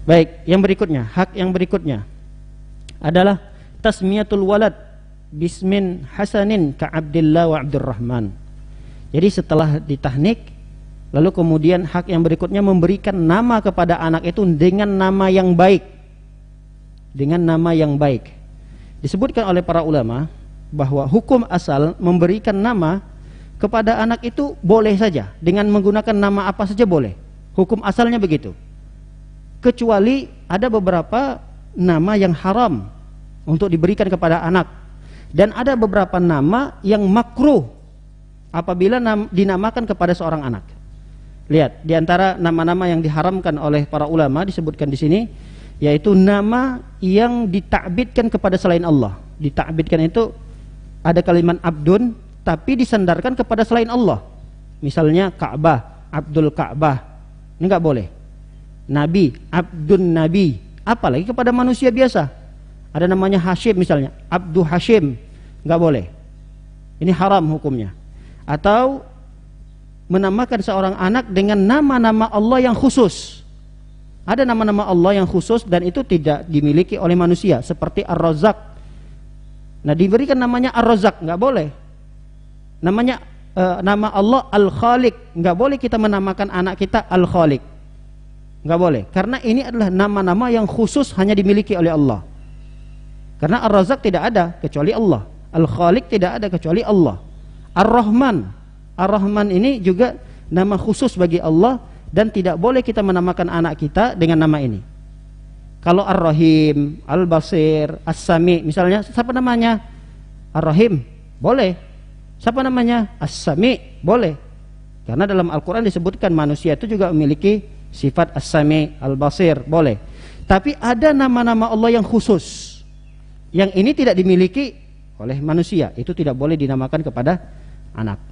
Baik, yang berikutnya, hak yang berikutnya adalah tasmiyatul walad bismin hasanin ka Abdillah wa Abdurrahman. Jadi setelah ditahnik, lalu kemudian hak yang berikutnya memberikan nama kepada anak itu dengan nama yang baik. Dengan nama yang baik. Disebutkan oleh para ulama bahwa hukum asal memberikan nama kepada anak itu boleh saja, dengan menggunakan nama apa saja boleh. Hukum asalnya begitu. Kecuali ada beberapa nama yang haram untuk diberikan kepada anak, dan ada beberapa nama yang makruh apabila dinamakan kepada seorang anak. Lihat, di antara nama-nama yang diharamkan oleh para ulama disebutkan di sini, yaitu nama yang ditakbidkan kepada selain Allah. Ditakbidkan itu ada kalimat abdun, tapi disandarkan kepada selain Allah. Misalnya Ka'bah, Abdul Ka'bah, ini nggak boleh. Nabi, Abdun Nabi, apalagi kepada manusia biasa. Ada namanya Hashim misalnya, Abdu Hashim, nggak boleh. Ini haram hukumnya. Atau menamakan seorang anak dengan nama-nama Allah yang khusus. Ada nama-nama Allah yang khusus dan itu tidak dimiliki oleh manusia, seperti Ar-Razzaq. Nah, diberikan namanya Ar-Razzaq, nggak boleh. Namanya nama Allah Al-Khaliq, nggak boleh kita menamakan anak kita Al-Khaliq, nggak boleh, karena ini adalah nama-nama yang khusus hanya dimiliki oleh Allah. Karena Ar-Razzaq tidak ada kecuali Allah, Al-Khaliq tidak ada kecuali Allah. Ar-Rahman, Ar-Rahman ini juga nama khusus bagi Allah dan tidak boleh kita menamakan anak kita dengan nama ini. Kalau Ar-Rahim, Al-Basir, As-Sami misalnya, siapa namanya? Ar-Rahim, boleh. Siapa namanya? As-Sami, boleh. Karena dalam Al-Quran disebutkan manusia itu juga memiliki sifat As-Sami, Al-Basir, boleh. Tapi ada nama-nama Allah yang khusus, yang ini tidak dimiliki oleh manusia, itu tidak boleh dinamakan kepada anak,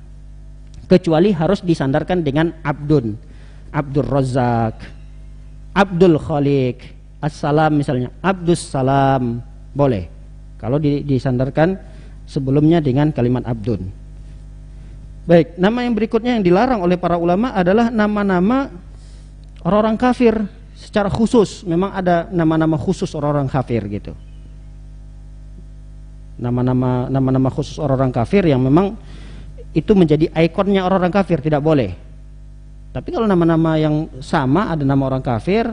kecuali harus disandarkan dengan Abdun, Abdul Razzaq, Abdul Khaliq, As-Salam misalnya, Abdus Salam, boleh. Kalau disandarkan sebelumnya dengan kalimat Abdun. Baik, nama yang berikutnya yang dilarang oleh para ulama adalah nama-nama orang-orang kafir secara khusus. Memang ada nama-nama khusus orang-orang kafir gitu. Nama-nama khusus orang-orang kafir yang memang itu menjadi ikonnya orang-orang kafir, tidak boleh. Tapi kalau nama-nama yang sama, ada nama orang kafir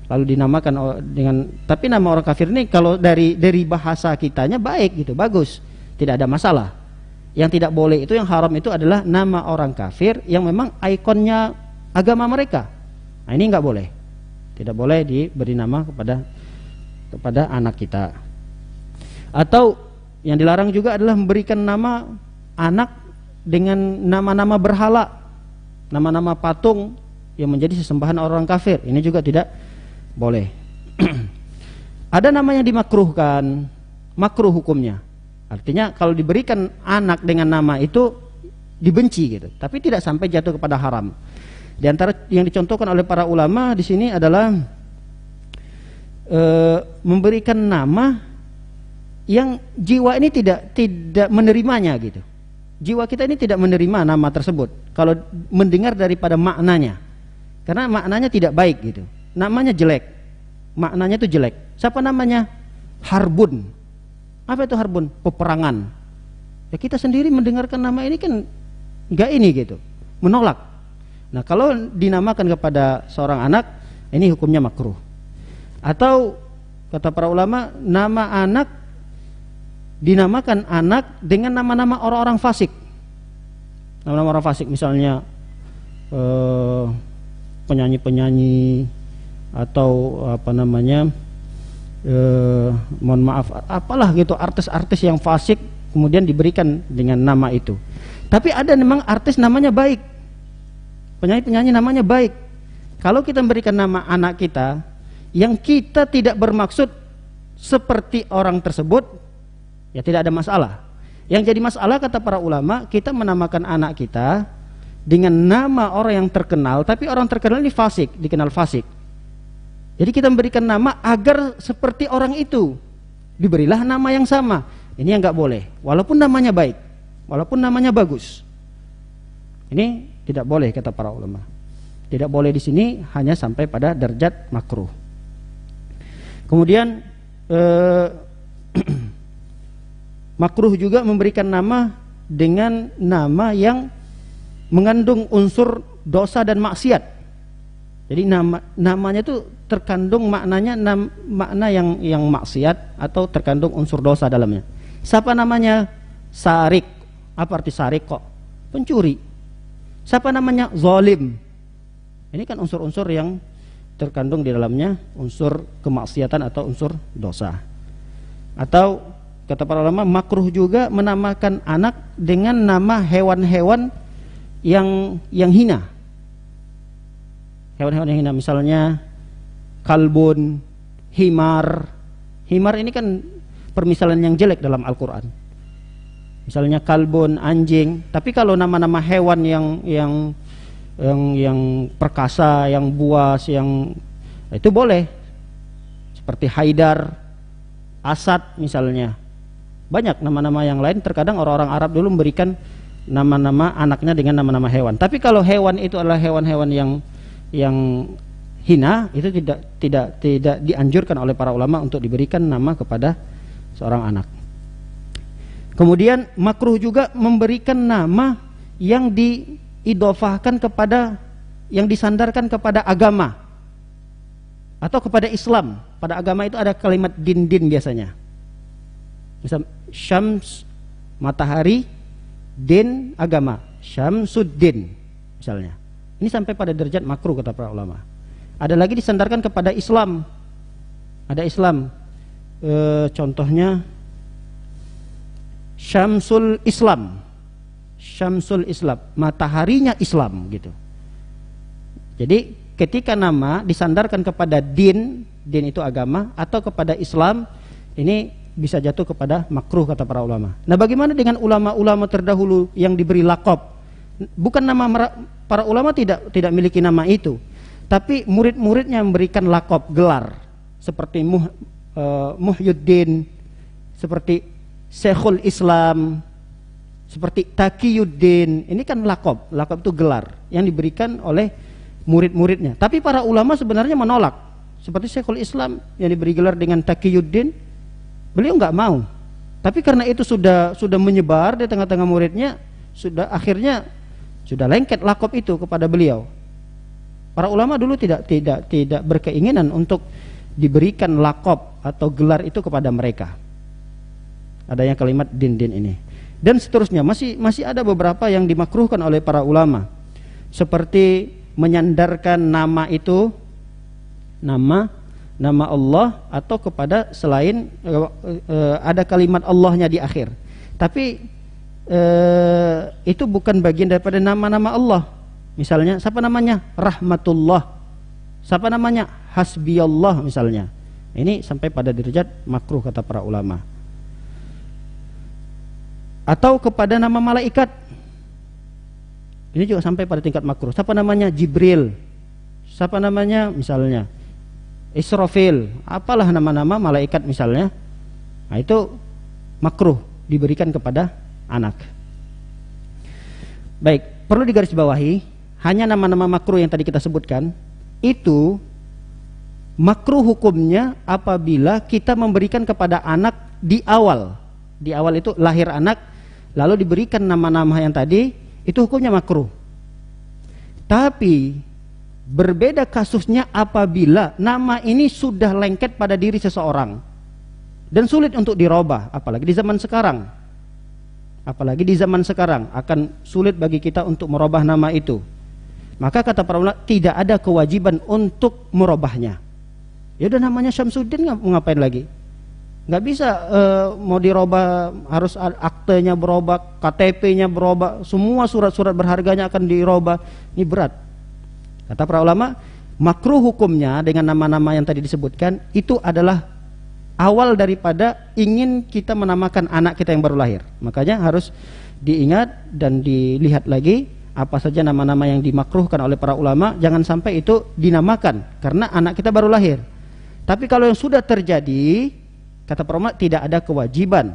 lalu dinamakan dengan, tapi nama orang kafir ini kalau dari bahasa kitanya baik gitu, bagus, tidak ada masalah. Yang tidak boleh itu, yang haram itu adalah nama orang kafir yang memang ikonnya agama mereka. Nah, ini nggak boleh, tidak boleh diberi nama kepada anak kita. Atau yang dilarang juga adalah memberikan nama anak dengan nama-nama berhala, nama-nama patung yang menjadi sesembahan orang kafir. Ini juga tidak boleh. Ada nama yang dimakruhkan, makruh hukumnya. Artinya kalau diberikan anak dengan nama itu dibenci gitu, tapi tidak sampai jatuh kepada haram. Di antara yang dicontohkan oleh para ulama di sini adalah memberikan nama yang jiwa ini tidak menerimanya gitu. Jiwa kita ini tidak menerima nama tersebut kalau mendengar daripada maknanya, karena maknanya tidak baik gitu. Namanya jelek, maknanya itu jelek. Siapa namanya? Harbun. Apa itu harbun? Peperangan. Ya kita sendiri mendengarkan nama ini kan enggak ini gitu, menolak. Nah, kalau dinamakan kepada seorang anak, ini hukumnya makruh. Atau kata para ulama, nama anak dinamakan anak dengan nama-nama orang-orang fasik. Nama-nama orang fasik misalnya penyanyi-penyanyi atau apa namanya, mohon maaf, apalah gitu, artis-artis yang fasik kemudian diberikan dengan nama itu. Tapi ada memang artis namanya baik, penyanyi-penyanyi namanya baik. Kalau kita memberikan nama anak kita yang kita tidak bermaksud seperti orang tersebut, ya tidak ada masalah. Yang jadi masalah kata para ulama, kita menamakan anak kita dengan nama orang yang terkenal, tapi orang terkenal ini fasik, dikenal fasik. Jadi kita memberikan nama agar seperti orang itu, diberilah nama yang sama. Ini yang nggak boleh, walaupun namanya baik, walaupun namanya bagus. Ini tidak boleh kata para ulama. Tidak boleh di sini hanya sampai pada derajat makruh. Kemudian makruh juga memberikan nama dengan nama yang mengandung unsur dosa dan maksiat. Jadi namanya itu terkandung maknanya makna yang maksiat atau terkandung unsur dosa dalamnya. Siapa namanya? Sarik. Apa arti sarik kok? Pencuri. Siapa namanya? Zalim. Ini kan unsur-unsur yang terkandung di dalamnya unsur kemaksiatan atau unsur dosa. Atau kata para ulama, makruh juga menamakan anak dengan nama hewan-hewan yang hina. Hewan-hewan yang hina, misalnya kalbun, himar. Himar ini kan permisalan yang jelek dalam Al-Quran. Misalnya kalbun, anjing. Tapi kalau nama-nama hewan yang perkasa, yang buas, yang itu boleh. Seperti Haidar, Asad misalnya. Banyak nama-nama yang lain. Terkadang orang-orang Arab dulu memberikan nama-nama anaknya dengan nama-nama hewan. Tapi kalau hewan itu adalah hewan-hewan yang hina, itu tidak dianjurkan oleh para ulama untuk diberikan nama kepada seorang anak. Kemudian makruh juga memberikan nama yang diidofahkan kepada, yang disandarkan kepada agama atau kepada Islam. Pada agama itu ada kalimat din biasanya. Misal Syams, matahari, din, agama, Syamsuddin misalnya. Ini sampai pada derajat makruh kata para ulama. Ada lagi disandarkan kepada Islam. Ada Islam. Contohnya Syamsul Islam. Syamsul Islam, mataharinya Islam gitu. Jadi ketika nama disandarkan kepada din itu agama, atau kepada Islam, ini bisa jatuh kepada makruh kata para ulama. Nah, bagaimana dengan ulama-ulama terdahulu yang diberi laqab? Bukan nama para ulama tidak memiliki nama itu, tapi murid-muridnya memberikan laqab, gelar, seperti Muhyiddin, seperti Syekhul Islam, seperti Taqiyuddin. Ini kan laqab itu gelar yang diberikan oleh murid-muridnya. Tapi para ulama sebenarnya menolak. Seperti Syekhul Islam yang diberi gelar dengan Taqiyuddin, beliau nggak mau. Tapi karena itu sudah menyebar di tengah-tengah muridnya, akhirnya sudah lengket laqab itu kepada beliau. Para ulama dulu tidak berkeinginan untuk diberikan laqab atau gelar itu kepada mereka. Adanya kalimat din ini. Dan seterusnya, masih ada beberapa yang dimakruhkan oleh para ulama. Seperti menyandarkan nama itu, nama Allah atau kepada selain ada kalimat Allahnya di akhir. Tapi itu bukan bagian daripada nama-nama Allah. Misalnya siapa namanya? Rahmatullah. Siapa namanya? Hasbiyallah misalnya. Ini sampai pada derajat makruh kata para ulama. Atau kepada nama malaikat. Ini juga sampai pada tingkat makruh. Siapa namanya? Jibril. Siapa namanya? Misalnya Israfil. Apalah nama-nama malaikat misalnya. Nah, itu makruh diberikan kepada anak. Baik, perlu digarisbawahi, hanya nama-nama makruh yang tadi kita sebutkan itu makruh hukumnya apabila kita memberikan kepada anak di awal. Di awal itu lahir anak, lalu diberikan nama-nama yang tadi, itu hukumnya makruh. Tapi berbeda kasusnya apabila nama ini sudah lengket pada diri seseorang dan sulit untuk dirubah, apalagi di zaman sekarang. Apalagi di zaman sekarang akan sulit bagi kita untuk merubah nama itu. Maka kata para ulama tidak ada kewajiban untuk merubahnya. Ya udah namanya Syamsuddin, ngapain lagi? Nggak bisa mau dirubah, harus aktenya berubah, KTP-nya berubah, semua surat-surat berharganya akan dirubah. Ini berat. Kata para ulama, makruh hukumnya dengan nama-nama yang tadi disebutkan itu adalah awal daripada ingin kita menamakan anak kita yang baru lahir. Makanya harus diingat dan dilihat lagi apa saja nama-nama yang dimakruhkan oleh para ulama. Jangan sampai itu dinamakan karena anak kita baru lahir. Tapi kalau yang sudah terjadi, kata para ulama tidak ada kewajiban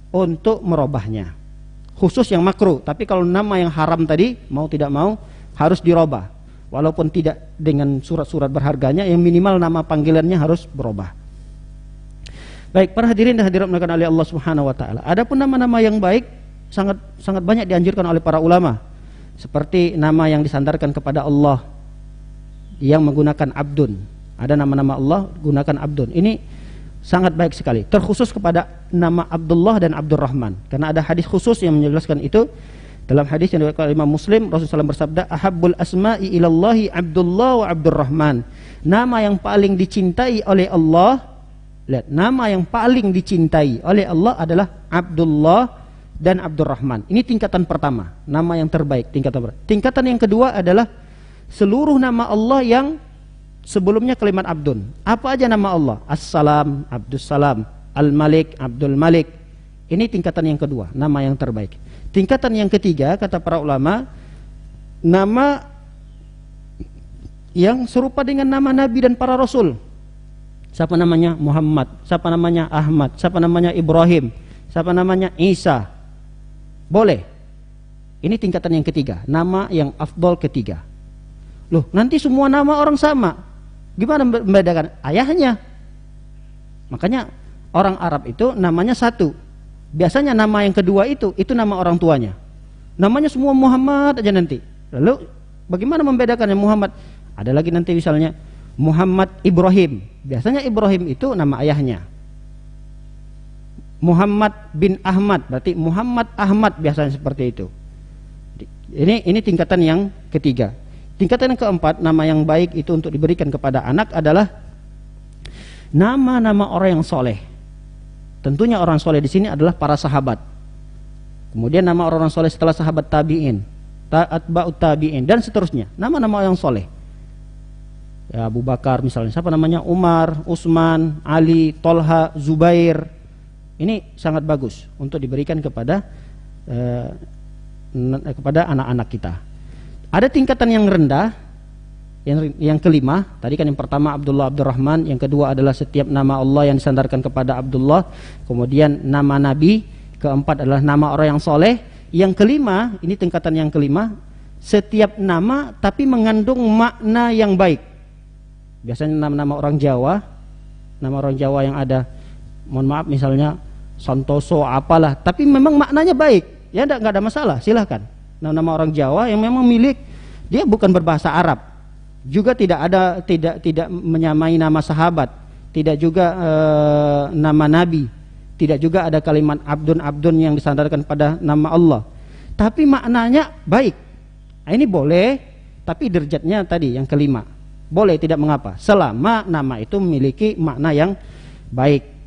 untuk merubahnya, khusus yang makruh. Tapi kalau nama yang haram tadi, mau tidak mau harus dirubah, walaupun tidak dengan surat-surat berharganya, yang minimal nama panggilannya harus berubah. Baik, para hadirin dan hadirat dimuliakan oleh Allah Subhanahu wa taala. Adapun nama-nama yang baik sangat banyak dianjurkan oleh para ulama. Seperti nama yang disandarkan kepada Allah yang menggunakan abdun. Ada nama-nama Allah gunakan abdun. Ini sangat baik sekali. Terkhusus kepada nama Abdullah dan Abdurrahman. Karena ada hadis khusus yang menjelaskan itu. Dalam hadis yang diriwayatkan oleh Imam Muslim, Rasulullah SAW bersabda, "Ahabbul asma'i ilallahi Abdullah wa Abdurrahman." Nama yang paling dicintai oleh Allah, lihat, nama yang paling dicintai oleh Allah adalah Abdullah dan Abdurrahman. Ini tingkatan pertama, nama yang terbaik, tingkatan yang kedua adalah seluruh nama Allah yang sebelumnya kalimat abdun. Apa aja nama Allah? As-Salam, Abdus Salam, Al-Malik, Abdul Malik. Ini tingkatan yang kedua, nama yang terbaik. Tingkatan yang ketiga, kata para ulama, nama yang serupa dengan nama Nabi dan para Rasul. Siapa namanya? Muhammad. Siapa namanya? Ahmad. Siapa namanya? Ibrahim. Siapa namanya? Isa. Boleh. Ini tingkatan yang ketiga, nama yang afdol ketiga. Loh, nanti semua nama orang sama. Gimana membedakan? Ayahnya. Makanya orang Arab itu namanya satu. Biasanya nama yang kedua itu nama orang tuanya. Namanya semua Muhammad aja nanti. Lalu bagaimana membedakannya Muhammad? Ada lagi nanti misalnya Muhammad Ibrahim. Biasanya Ibrahim itu nama ayahnya. Muhammad bin Ahmad, berarti Muhammad Ahmad biasanya seperti itu. Ini tingkatan yang ketiga. Tingkatan yang keempat, nama yang baik itu untuk diberikan kepada anak adalah nama-nama orang yang soleh. Tentunya orang soleh di sini adalah para sahabat. Kemudian nama orang soleh setelah sahabat tabi'in, atba'ut tabi'in, dan seterusnya. Nama-nama yang soleh. Ya, Abu Bakar misalnya, siapa namanya? Umar, Utsman, Ali, Tolha, Zubair. Ini sangat bagus untuk diberikan kepada anak-anak kita. Ada tingkatan yang rendah, yang kelima. Tadi kan yang pertama Abdullah Abdurrahman, yang kedua adalah setiap nama Allah yang disandarkan kepada Abdullah, kemudian nama Nabi, keempat adalah nama orang yang soleh, yang kelima, ini tingkatan yang kelima, setiap nama tapi mengandung makna yang baik. Biasanya nama-nama orang Jawa, nama orang Jawa yang ada, mohon maaf misalnya Santoso apalah, tapi memang maknanya baik, ya nggak ada masalah, silahkan. Nama-nama orang Jawa yang memang milik, dia bukan berbahasa Arab, juga tidak menyamai nama sahabat, tidak juga nama Nabi, tidak juga ada kalimat abdun yang disandarkan pada nama Allah, tapi maknanya baik. Nah, ini boleh, tapi derajatnya tadi yang kelima, boleh, tidak mengapa selama nama itu memiliki makna yang baik.